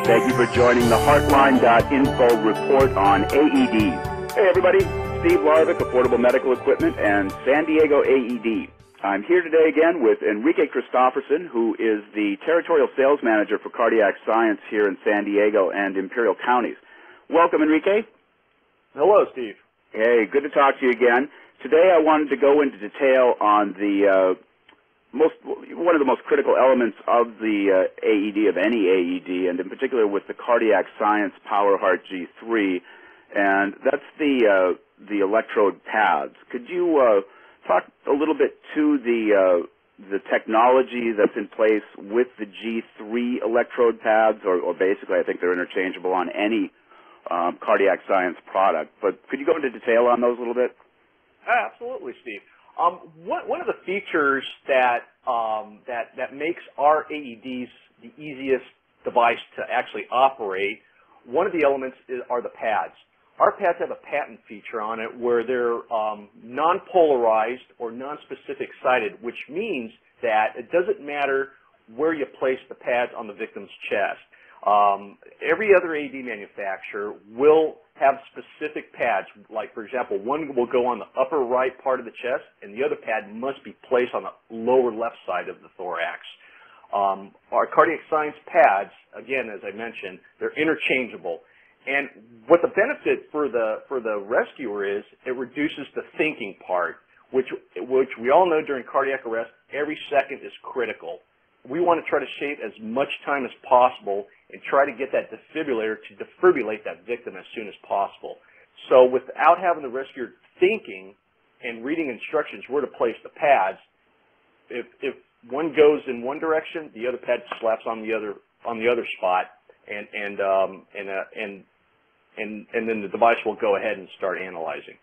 Thank you for joining the Heartline.info report on AEDs. Hey everybody, Steve Larvick, Affordable Medical Equipment, and San Diego AED. I'm here today again with Enrique Christopherson, who is the Territorial Sales Manager for Cardiac Science here in San Diego and Imperial Counties. Welcome, Enrique. Hello, Steve. Hey, good to talk to you again. Today I wanted to go into detail on the one of the most critical elements of the AED, of any AED, and in particular with the Cardiac Science PowerHeart G3, and that's the electrode pads. Could you talk a little bit to the technology that's in place with the G3 electrode pads, or basically I think they're interchangeable on any Cardiac Science product, but could you go into detail on those a little bit? Absolutely, Steve. One of the features that makes our AEDs the easiest device to actually operate, one of the elements are the pads. Our pads have a patent feature on it where they're non-polarized or non-specific sided, which means that it doesn't matter where you place the pads on the victim's chest. Every other AED manufacturer will have specific pads, like for example, one will go on the upper right part of the chest and the other pad must be placed on the lower left side of the thorax. Our Cardiac Science pads, again, as I mentioned, they're interchangeable. And what the benefit for the rescuer is, it reduces the thinking part, which we all know during cardiac arrest, every second is critical. We want to try to save as much time as possible and try to get that defibrillator to defibrillate that victim as soon as possible. So without having the rescuer thinking and reading instructions where to place the pads, if one goes in one direction, the other pad slaps on the other spot, and then the device will go ahead and start analyzing.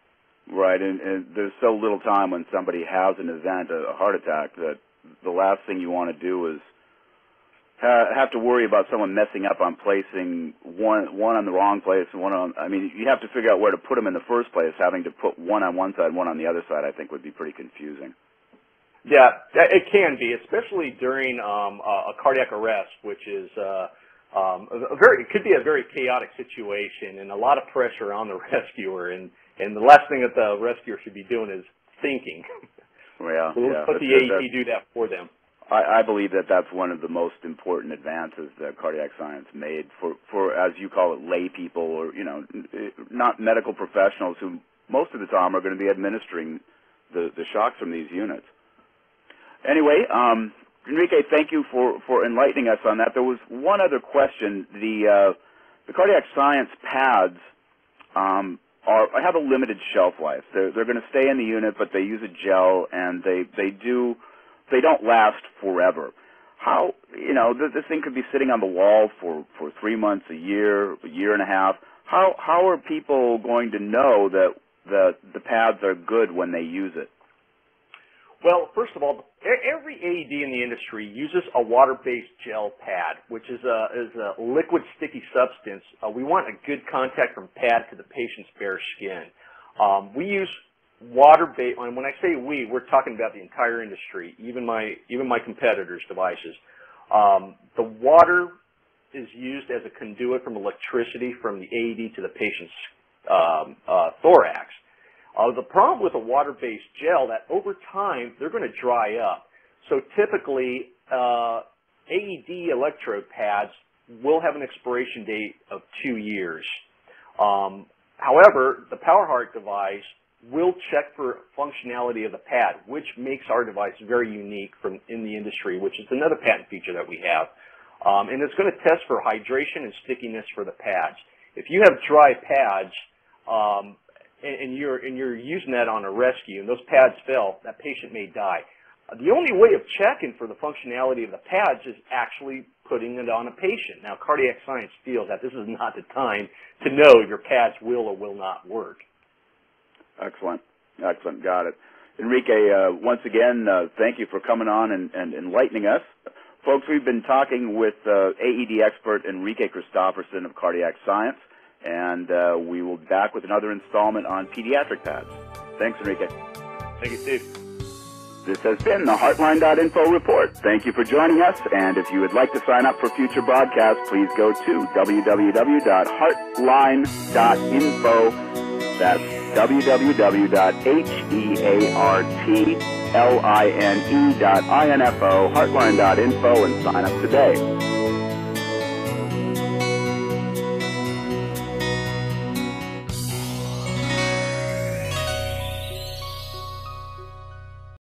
Right, and there's so little time when somebody has an event, a heart attack, that the last thing you want to do is have to worry about someone messing up on placing one on the wrong place and one on. I mean, you have to figure out where to put them in the first place. Having to put one on one side, one on the other side, I think would be pretty confusing. Yeah, it can be, especially during a cardiac arrest, which is it could be a very chaotic situation and a lot of pressure on the rescuer. And the last thing that the rescuer should be doing is thinking. Well, so let's let the AED do that for them. I believe that that's one of the most important advances that Cardiac Science made for as you call it, lay people, or not medical professionals who most of the time are going to be administering the shocks from these units. Anyway, Enrique, thank you for enlightening us on that. There was one other question. The Cardiac Science pads have a limited shelf life. They're going to stay in the unit, but they use a gel, and they don't last forever. How, this thing could be sitting on the wall for 3 months, a year and a half. How are people going to know that the pads are good when they use it? Well, first of all, every AED in the industry uses a water-based gel pad, which is a liquid sticky substance. We want a good contact from pad to the patient's bare skin. We use water-based, and when I say we, we're talking about the entire industry, even my competitors' devices. The water is used as a conduit from electricity from the AED to the patient's thorax. The problem with a water-based gel, that over time they're going to dry up. So typically, AED electrode pads will have an expiration date of 2 years. However, the PowerHeart device will check for functionality of the pad, which makes our device very unique in the industry, which is another patent feature that we have. And it's going to test for hydration and stickiness for the pads. If you have dry pads, and you're using that on a rescue, and those pads fail, that patient may die. The only way of checking for the functionality of the pads is actually putting it on a patient. Now, Cardiac Science feels that this is not the time to know your pads will or will not work. Excellent. Excellent. Got it. Enrique, once again, thank you for coming on and enlightening us. Folks, we've been talking with AED expert Enrique Christopherson of Cardiac Science, and we will be back with another installment on pediatric pads. Thanks, Enrique. Thank you, Steve. This has been the Heartline.info report. Thank you for joining us, and if you would like to sign up for future broadcasts, please go to www.heartline.info. That's www.heartline.info, heartline.info, and sign up today.